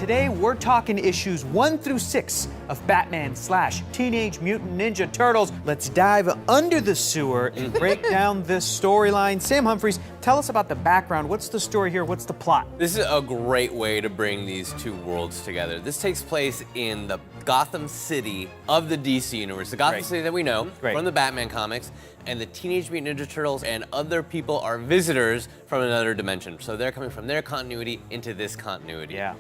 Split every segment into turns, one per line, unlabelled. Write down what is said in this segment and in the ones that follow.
today we're talking issues 1 through 6 of Batman / Teenage Mutant Ninja Turtles. Let's dive under the sewer and break down this storyline. Sam Humphries, tell us about the background. What's the story here? What's the plot?
This is a great way to bring these two worlds together. This takes place in the Gotham City of the DC universe, the Gotham City that we know from the Batman comics, and the Teenage Mutant Ninja Turtles and other people are visitors from another dimension. So they're coming from their continuity into this continuity.
Yeah.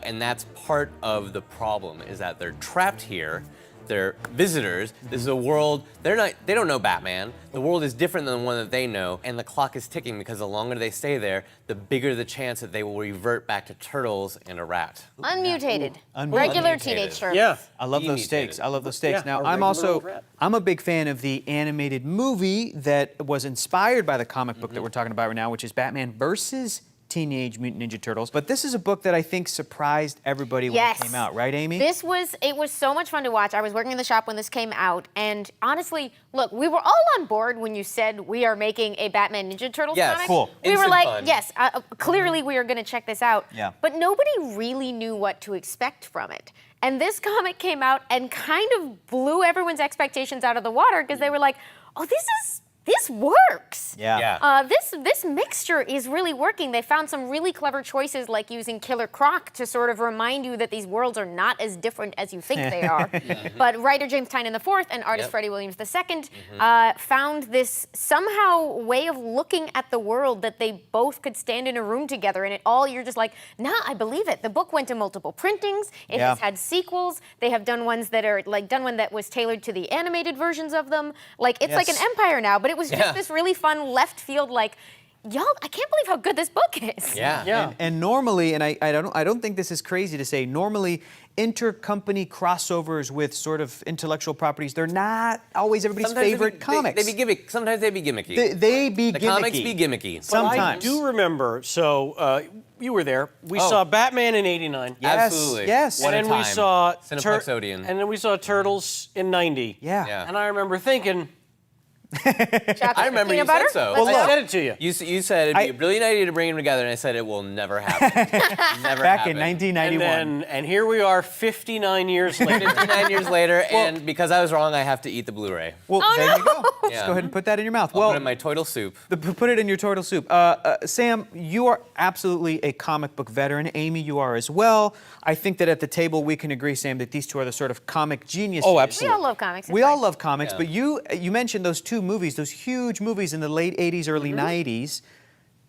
And that's part of the problem, is that they're trapped here. They're visitors. This is a world, they don't know Batman. The world is different than the one that they know, and the clock is ticking because the longer they stay there, the bigger the chance that they will revert back to turtles and a rat.
Unmutated.
Unmutated.
Regular teenage turtles.
Yeah.
I love those stakes. I love those stakes.
Yeah,
now,
a
I'm a big fan of the animated movie that was inspired by the comic book that we're talking about right now, which is Batman versus Teenage Mutant Ninja Turtles. But this is a book that I think surprised everybody when it came out, right, Amy?
It was so much fun to watch. I was working in the shop when this came out, and honestly, look, we were all on board when you said we are making a Batman Ninja Turtles comic.
Cool.
We were
Instant
like,
fun.
yes, clearly we are gonna check this out.
Yeah.
But nobody really knew what to expect from it. And this comic came out and kind of blew everyone's expectations out of the water because they were like, oh, this works.
Yeah.
This mixture is really working. They found some really clever choices, like using Killer Croc to sort of remind you that these worlds are not as different as you think they are. But writer James Tynion IV and artist Freddie Williams II found this somehow way of looking at the world that they both could stand in a room together, and you're just like, nah, I believe it. The book went to multiple printings. It has had sequels. They have done ones that are done one that was tailored to the animated versions of them. Like it's like an empire now, but it was just this really fun left field, like, y'all, I can't believe how good this book is.
And normally, and I don't think this is crazy to say, normally intercompany crossovers with sort of intellectual properties, they're not always everybody's favorite comics.
Sometimes they be gimmicky.
They be
the
gimmicky.
comics be gimmicky.
Sometimes.
I do remember, so you were there. We saw Batman in '89.
Yes,
Absolutely.
yes.
What
And
a
then we
time.
saw
Cineplex Odeon.
and then we saw Turtles in '90.
Yeah.
And I remember thinking,
I remember you said so.
well, I said it to you.
You said it'd be a brilliant idea to bring them together, and I said it will never happen. Never
Back
happen.
in 1991.
And here we are 59 years later.
59 years later, and because I was wrong, I have to eat the Blu-ray.
Well, there you go. Just go ahead and put that in your mouth.
I'll put it in my turtle soup.
Put it in your turtle soup. Sam, you are absolutely a comic book veteran. Amy, you are as well. I think that at the table we can agree, Sam, that these two are the sort of comic geniuses.
Oh,
We
absolutely.
all love comics.
We all love comics, but you mentioned those two movies, those huge movies in the late 80s, early 90s.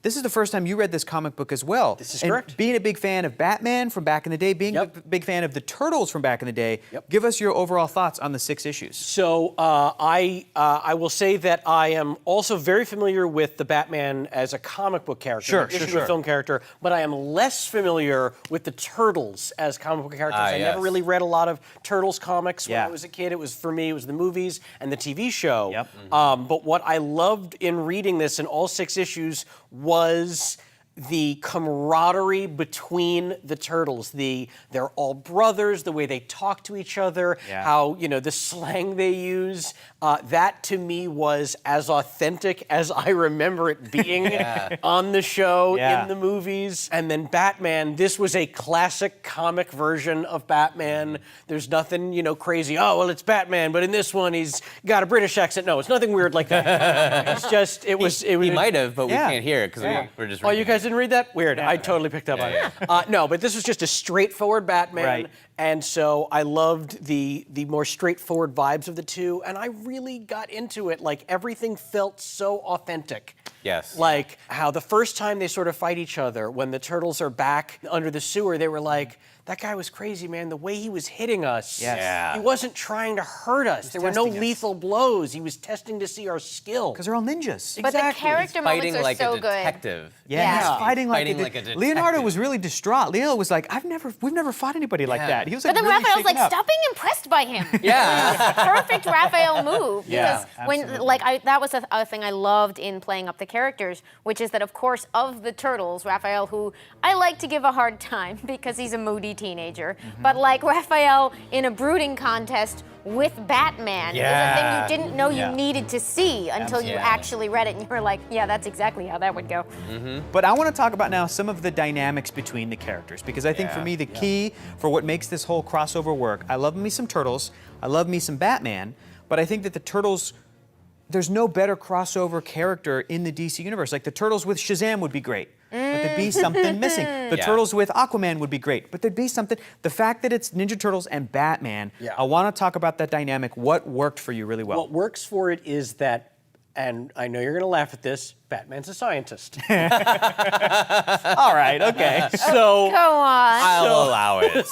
This is the first time you read this comic book as well.
This is
and
correct.
Being a big fan of Batman from back in the day, being a big fan of the Turtles from back in the day, give us your overall thoughts on the 6 issues.
So I will say that I am also very familiar with the Batman as a comic book character, in addition to a film character, but I am less familiar with the Turtles as comic book characters. I never really read a lot of Turtles comics when I was a kid. It was, for me, it was the movies and the TV show. But what I loved in reading this in all 6 issues was the camaraderie between the Turtles. They're all brothers, the way they talk to each other, how, the slang they use. That to me was as authentic as I remember it being on the show, in the movies. And then Batman, this was a classic comic version of Batman. There's nothing, crazy. Oh, well, it's Batman, but in this one he's got a British accent. No, it's nothing weird like that. It's just, it was.
He might have, but we can't hear it because we're just.
Oh, you guys didn't read that? Weird. I totally picked up on it. No, but this was just a straightforward Batman. And so I loved the more straightforward vibes of the two, and I really got into it. Like, everything felt so authentic.
Yes.
Like, how the first time they sort of fight each other, when the Turtles are back under the sewer, they were like, that guy was crazy, man. The way he was hitting us. He wasn't trying to hurt us. There were no lethal blows. He was testing to see our skill.
Because they're all ninjas.
But the character moments
Fighting
are
like
so
a detective.
good.
He's fighting like a
detective.
Leonardo was really distraught. Leo was like, we've never fought anybody like that. He was like,
But then
really
Raphael's like,
shaken up.
stop being impressed by him.
Yeah.
It was a perfect Raphael move.
Yeah,
Because when, that was a thing I loved in playing up the characters, which is that, of course, of the Turtles, Raphael, who I like to give a hard time because he's a moody teenager, but like Raphael in a brooding contest with Batman is a thing you didn't know you needed to see until you actually read it, and you were like, yeah, that's exactly how that would go.
But I want to talk about now some of the dynamics between the characters, because I think for me the key for what makes this whole crossover work, I love me some Turtles, I love me some Batman, but I think that the Turtles, there's no better crossover character in the DC universe. Like the Turtles with Shazam would be great, but there'd be something missing. The Turtles with Aquaman would be great, but there'd be something. The fact that it's Ninja Turtles and Batman, I want to talk about that dynamic. What worked for you really well?
What works for it is that, and I know you're going to laugh at this, Batman's a scientist.
All right, okay.
So
Go on.
I'll allow it.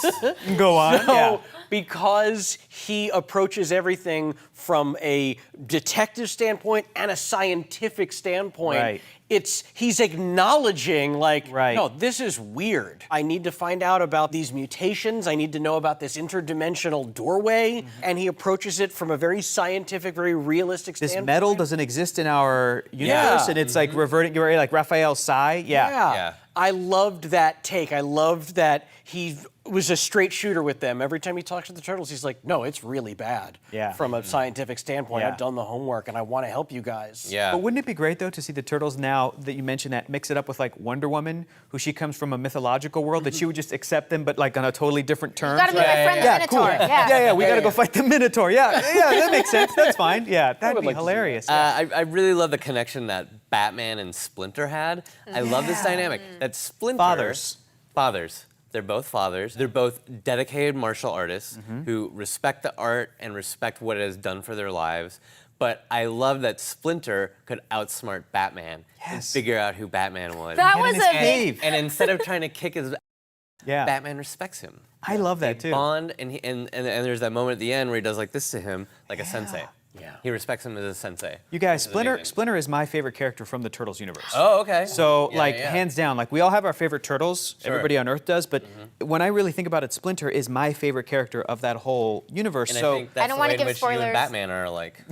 Go on.
So, because he approaches everything from a detective standpoint and a scientific standpoint, he's acknowledging, like, no, this is weird. I need to find out about these mutations. I need to know about this interdimensional doorway. And he approaches it from a very scientific, very realistic standpoint.
This metal doesn't exist in our universe, and it's like reverting, you're like Raphael Sai.
I loved that take. I loved that he was a straight shooter with them. Every time he talks to the Turtles, he's like, no, it's really bad from a scientific standpoint. I've done the homework, and I want to help you guys.
But wouldn't it be great, though, to see the Turtles now that you mentioned that, mix it up with, like, Wonder Woman, who she comes from a mythological world, that she would just accept them, but, like, on a totally different term?
You gotta be my friend the Minotaur.
We gotta go fight the Minotaur. That makes sense. That's fine. That'd be hilarious.
I really love the connection that Batman and Splinter had. I love this dynamic. That Splinter... Fathers. They're both fathers. They're both dedicated martial artists who respect the art and respect what it has done for their lives. But I love that Splinter could outsmart Batman and figure out who Batman was.
That was a big...
And instead of trying to kick his Batman respects him.
I love that, too.
Bond, and there's that moment at the end where he does like this to him, like a sensei. He respects him as a sensei.
You guys, Splinter is my favorite character from the Turtles universe.
Oh, okay.
So, hands down, like, we all have our favorite Turtles. Everybody on Earth does, but when I really think about it, Splinter is my favorite character of that whole universe.
And
so
I think that's
I don't
the
want
way
to
in
give
which
spoilers.
you and Batman are like.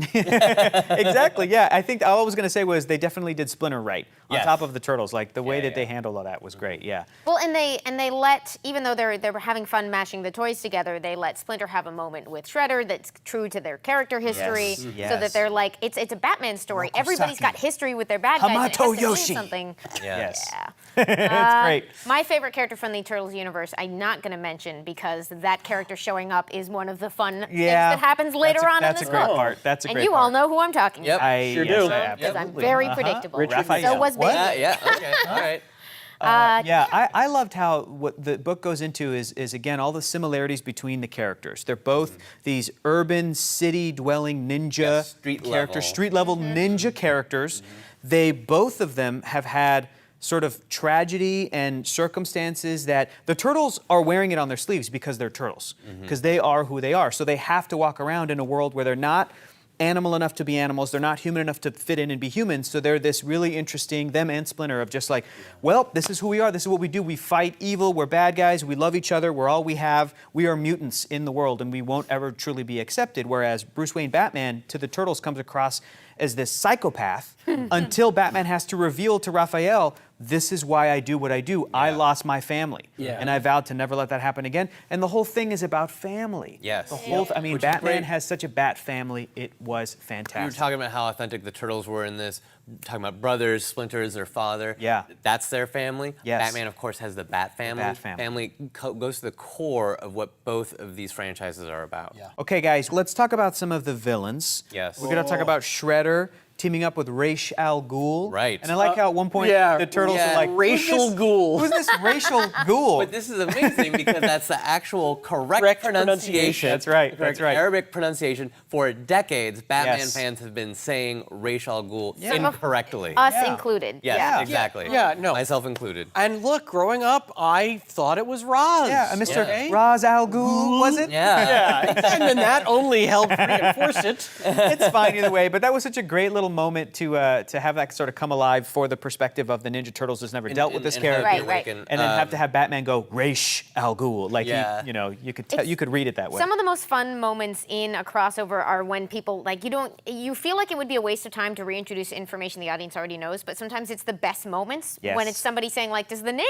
Exactly, I think all I was going to say was they definitely did Splinter right. On top of the Turtles, like, the way that they handled all that was great,
Well, and they let, even though they were having fun mashing the toys together, they let Splinter have a moment with Shredder that's true to their character history, so that they're like, it's a Batman story. Everybody's got history with their bad guys.
Hamato
and it has to mean
Yoshi.
something.
It's great.
My favorite character from the Turtles universe, I'm not going to mention because that character showing up is one of the fun things that happens later on in this book.
That's a great part. That's a great part.
And you all know who I'm talking about.
I
sure do.
Because I'm very predictable.
Raphael.
So was Baby.
Okay, all right.
I loved how what the book goes into is again all the similarities between the characters. They're both these urban city-dwelling ninja street level ninja characters. They both of them have had sort of tragedy and circumstances that the Turtles are wearing it on their sleeves because they're Turtles, because they are who they are. So they have to walk around in a world where they're not animal enough to be animals, they're not human enough to fit in and be humans, so they're this really interesting, them and Splinter, of just like, well, this is who we are, this is what we do, we fight evil, we're bad guys, we love each other, we're all we have, we are mutants in the world, and we won't ever truly be accepted, whereas Bruce Wayne Batman to the Turtles comes across as this psychopath until Batman has to reveal to Raphael, this is why I do what I do. I lost my family, and I vowed to never let that happen again. And the whole thing is about family.
Yes.
The whole, I mean, Batman has such a Bat family. It was fantastic.
You were talking about how authentic the Turtles were in this, talking about brothers, Splinter is their father.
Yeah.
That's their family.
Yes.
Batman, of course, has the Bat family.
The Bat family.
Goes to the core of what both of these franchises are about.
Okay, guys, let's talk about some of the villains.
Yes.
We're going to talk about Shredder teaming up with Ra's al Ghul.
Right.
And I like how at one point the Turtles are like,
Racial Ghoul.
Who's this Racial Ghoul?
But this is amazing because that's the actual correct pronunciation.
That's right.
Correct
That's right.
Arabic pronunciation. For decades, Batman fans have been saying Ra's al Ghul incorrectly.
Us included.
Yes, exactly.
No.
Myself included.
And look, growing up, I thought it was Roz.
Yeah, Mr. Ra's al Ghul, was it?
Yeah.
And then that only helped reinforce it.
It's fine either way, but that was such a great little moment to have that sort of come alive for the perspective of the Ninja Turtles who's never dealt with this character.
Right.
And then have to have Batman go, Ra's al Ghul. Like, you could read it that way.
Some of the most fun moments in a crossover are when people, like, you feel like it would be a waste of time to reintroduce information the audience already knows, but sometimes it's the best moments when it's somebody saying, like, does the name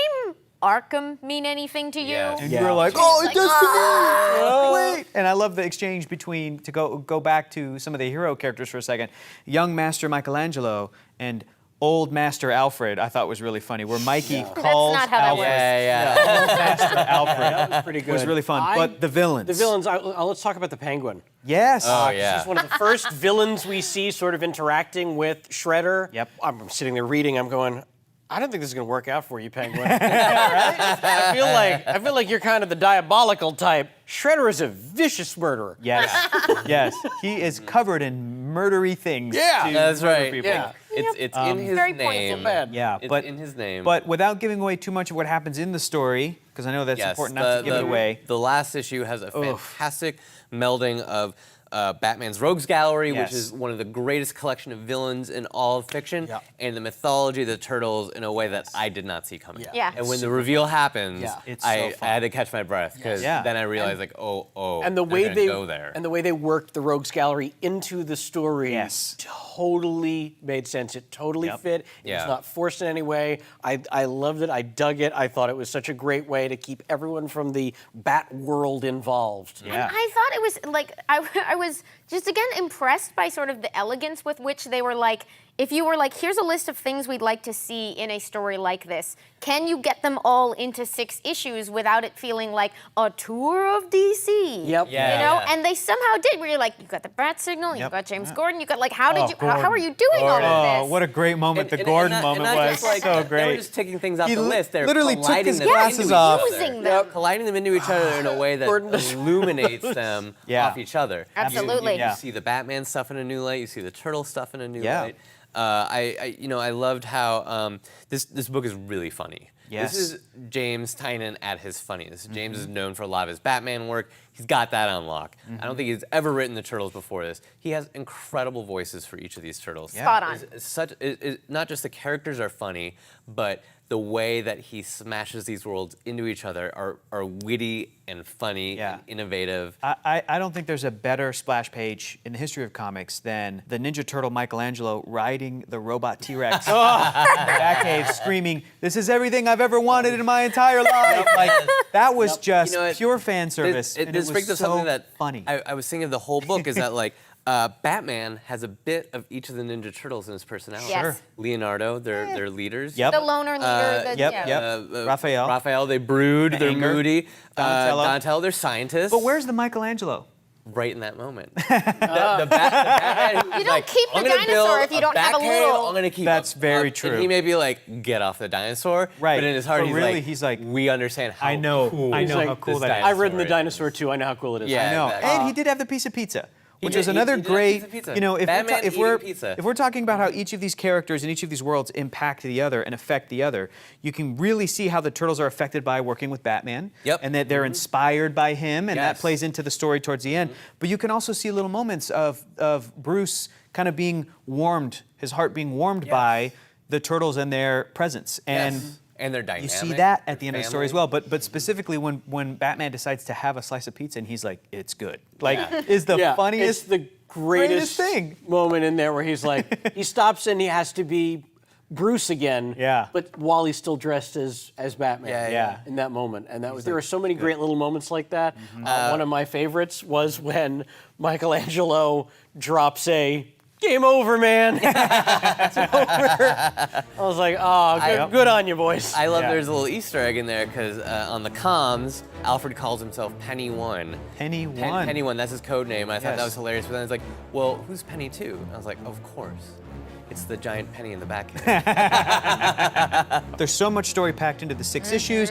Arkham mean anything to you?
Yes.
And you were like, oh, it does to me. Wait. And I love the exchange between, to go back to some of the hero characters for a second, young Master Michelangelo and old Master Alfred, I thought was really funny, where Mikey calls
That's not how that
Alfred.
Yeah.
Old Master Alfred.
That was pretty good.
Was really fun. But the villains.
The villains, let's talk about the Penguin.
Yes.
Oh, yeah.
This is one of the first villains we see sort of interacting with Shredder.
Yep.
I'm sitting there reading, I'm going, I don't think this is going to work out for you, Penguin. Right? I feel like you're kind of the diabolical type. Shredder is a vicious murderer.
Yes. Yes. He is covered in murdery things.
Yeah.
to
That's
murder
right.
people.
Yeah. It's in his
Very
name.
pointed.
Yeah,
It's
but
in his name.
But without giving away too much of what happens in the story, because I know that's important not to give it away.
The last issue has a fantastic melding of Batman's Rogues Gallery,
Yes.
which is one of the greatest collection of villains in all of fiction,
Yeah.
and the mythology of the Turtles in a way that I did not see coming.
Yeah.
And when the reveal happens,
It's so
I
fun.
had to catch my breath because
Yeah.
then I realized
And the
they're
way
gonna
they
go there.
and the way they worked the Rogues Gallery into the story
Yes.
totally made sense. It totally fit. It
Yeah.
was not forced in any way. I loved it. I dug it. I thought it was such a great way to keep everyone from the Bat world involved.
Yeah.
I thought it was like, I was just again impressed by sort of the elegance with which they were like, if you were like, here's a list of things we'd like to see in a story like this, can you get them all into 6 issues without it feeling like a tour of DC?
Yep.
Yeah.
You know,
Yeah.
and they somehow did. Where you're like, you got the Bat Signal, you
Yep.
got James Gordon, you got like, how did you?
Gordon.
How are you doing all of
Oh,
this?
what a great moment the
And
Gordon
not-
moment
and not
was.
just like,
So
They
great.
were just taking things off
He
the list. They're
literally took
colliding
his
them
glasses
into
off.
each other.
Using them.
Colliding them into each other in a way that
Gordon-
illuminates them
Yeah.
off each other.
Absolutely.
You
Yeah.
see the Batman stuff in a new light. You see the Turtle stuff in a new
Yeah.
light. I loved how this book is really funny.
Yes.
This is James Tynion at his funniest. James is known for a lot of his Batman work. He's got that on lock. I don't think he's ever written the Turtles before this. He has incredible voices for each of these Turtles.
Spot on.
Not just the characters are funny, but the way that he smashes these worlds into each other are witty and funny
Yeah.
and innovative.
I don't think there's a better splash page in the history of comics than the Ninja Turtle Michelangelo riding the robot T-Rex in the Batcave screaming, "This is everything I've ever wanted in my entire life." Like, that was just
You know what?
pure fan service. and
This
it
brings
was
up
so
something that
funny.
I was thinking of the whole book is that like Batman has a bit of each of the Ninja Turtles in his personality.
Yes. Sure.
Leonardo, their leaders.
Yep.
The loner leader. the,
Yep,
yeah.
yep. Raphael.
Raphael, they brood, they're
anger.
moody.
Donatello.
Donatello, they're scientists.
But where's the Michelangelo?
Right in that moment. the Batman who's
You don't
like,
keep the
"I'm gonna
dinosaur
build
if you don't have a
Batcave,
little-"
I'm gonna keep
That's
him."
very
And
true.
he may be like, get off the dinosaur.
Right.
But in his heart,
But really, he's like,
we understand how
I know
cool
how
this
cool that is.
I've ridden the
is."
dinosaur too. I know how cool it is.
Yeah.
I know.
exactly.
And he did have the piece of pizza, which
did-
is another
he did have
great,
piece of pizza.
you know, if
Batman eating pizza.
if we're talking about how each of these characters in each of these worlds impact the other and affect the other, you can really see how the Turtles are affected by working with Batman.
Yep.
And that they're inspired by him, and that
Yes.
plays into the story towards the end. But you can also see little moments of Bruce kind of being warmed, his heart being warmed by the Turtles and their presence. And
Yes. And they're dynamic.
you see that at the end of the
family.
story as well, but specifically when Batman decides to have a slice of pizza and he's like, "It's good," like is the
Yeah,
funniest.
It's the greatest
thing.
moment in there where he's like, he stops and he has to be Bruce again.
Yeah.
But while he's still dressed as Batman.
Yeah,
yeah.
In that moment, and that was there are so many great little moments like that. One of my favorites was when Michelangelo drops a "Game over, man." It's over. I was like, oh, good on you, boys.
I love
Yeah.
there's a little Easter egg in there because on the comms, Alfred calls himself Penny One.
Penny One.
Penny One, that's his code name. I thought
Yes.
that was hilarious. But then it's like, well, who's Penny Two? I was like, of course. It's the giant penny in the back.
There's so much story packed into the 6 issues.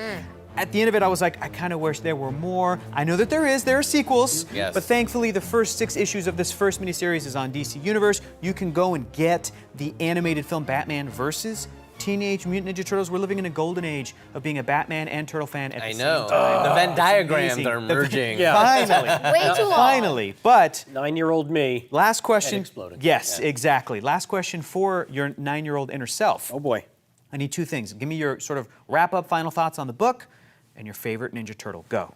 At the end of it, I was like, I kind of wish there were more. I know that there are sequels,
Yes.
but thankfully the first 6 issues of this first miniseries is on DC Universe. You can go and get the animated film Batman versus Teenage Mutant Ninja Turtles. We're living in a golden age of being a Batman and Turtle fan at the
I
same
know.
time.
The Venn diagrams
amazing.
are merging.
Finally.
Way too long.
Finally. But
9-year-old me.
last question.
exploding.
Yes, exactly. Last question for your 9-year-old inner self.
Oh boy.
I need 2 things. Give me your sort of wrap-up final thoughts on the book and your favorite Ninja Turtle. Go.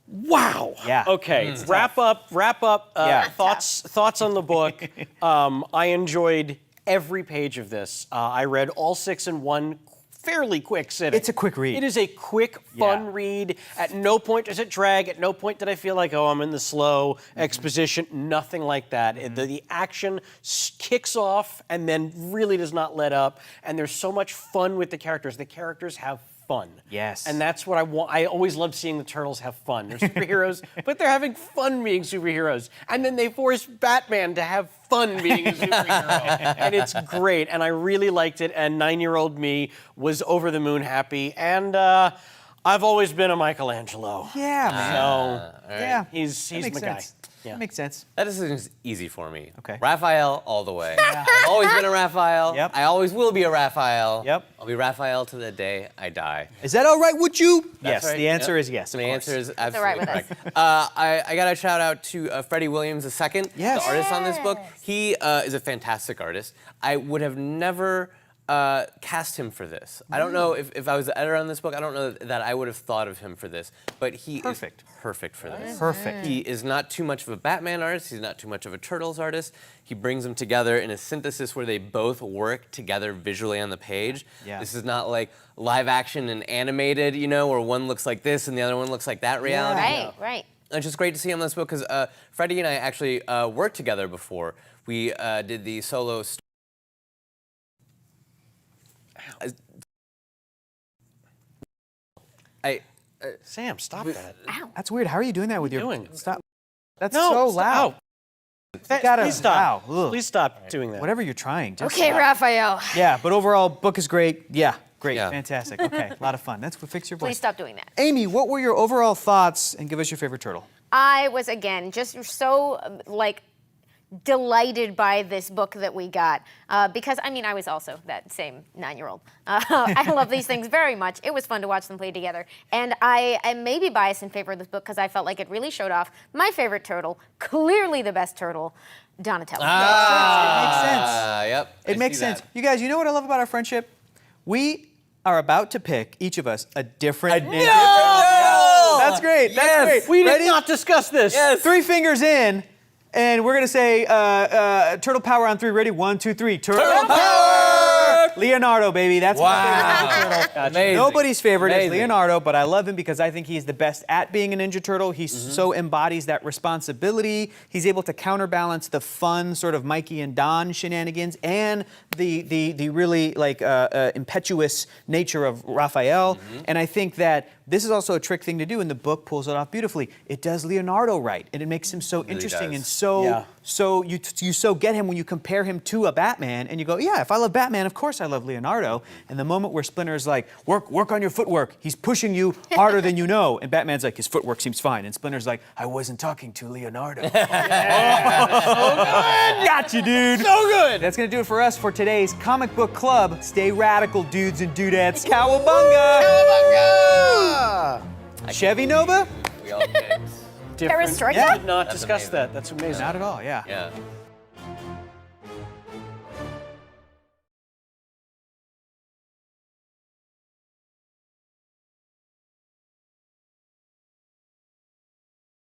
Wow.
Yeah.
Okay. Wrap up.
Yeah.
Thoughts on the book. I enjoyed every page of this. I read all 6 in one fairly quick sitting.
It's a quick read.
It is a quick, fun read. At no point does it drag. At no point did I feel like, oh, I'm in the slow exposition. Nothing like that. The action kicks off and then really does not let up. And there's so much fun with the characters. The characters have fun.
Yes.
And that's what I want. I always love seeing the turtles have fun. They're superheroes, but they're having fun being superheroes. And then they force Batman to have fun being a superhero. And it's great. And I really liked it. And 9-year-old me was over the moon happy. And I've always been a Michelangelo.
Yeah, man.
So
Yeah.
he's my guy. Yeah.
That makes sense.
That decision's easy for me.
Okay.
Raphael all the way. I've always been a Raphael.
Yep.
I always will be a Raphael.
Yep.
I'll be Raphael to the day I die.
Is that all right with you?
That's
Yes,
right.
the answer
Yep.
is yes, of
The
course.
answer is absolutely
all right with
correct. I got a shout out to Freddie Williams II,
Yes.
the artist on this book. He is a fantastic artist. I would have never cast him for this. I don't know if I was the editor on this book, I don't know that I would have thought of him for this, but he is perfect for this.
Perfect.
He is not too much of a Batman artist, he's not too much of a Turtles artist. He brings them together in a synthesis where they both work together visually on the page.
Yeah.
This is not like live action and animated, you know, where one looks like this and the other one looks like that reality.
Right.
It's just great to see him on this book because Freddie and I actually worked together before. We did the solo
Sam, stop that.
Ow.
That's weird. How are you doing that with your...
doing?
Stop. That's
No,
so
stop.
loud.
That-
gotta-
please stop.
wow, ugh.
Please stop doing that.
Whatever you're trying. Just
Okay,
stop.
Raphael.
Yeah, but overall, book is great. Yeah, great,
Yeah.
fantastic. Okay, a lot of fun. That's what fix your voice.
Please stop doing that.
Amy, what were your overall thoughts? And give us your favorite turtle.
I was, again, just so, delighted by this book that we got. Because, I mean, I was also that same 9-year-old. I love these things very much. It was fun to watch them play together. And I am maybe biased in favor of this book because I felt like it really showed off my favorite turtle, clearly the best turtle, Donatello.
It makes sense.
Yep.
It makes sense. You guys, you know what I love about our friendship? We are about to pick, each of us, a different name.
No!
That's great. That's great.
We
Ready?
did not discuss this.
Yes.
3 fingers in, and we're gonna say turtle power on 3. Ready? 1, 2, 3. Turtle power! Leonardo, baby. That's my favorite turtle.
Amazing.
Nobody's favorite is
Amazing.
Leonardo, but I love him because I think he's the best at being a Ninja Turtle. He so embodies that responsibility. He's able to counterbalance the fun sort of Mikey and Don shenanigans and the really impetuous nature of Raphael. And I think that this is also a trick thing to do, and the book pulls it off beautifully. It does Leonardo right, and it makes him so interesting
does.
and so you so get him when you compare him to a Batman, and you go, yeah, if I love Batman, of course I love Leonardo. And the moment where Splinter's like, work on your footwork, he's pushing you harder than you know, and Batman's like, his footwork seems fine, and Splinter's like, I wasn't talking to Leonardo. So good! Got you, dude. So good. That's gonna do it for us for today's comic book club. Stay radical, dudes and dudettes. Cowabunga! Chevy Nova?
We all picked.
Different.
Perestroika?
Yeah.
We did not discuss that. That's amazing.
Not at all, yeah.
Yeah.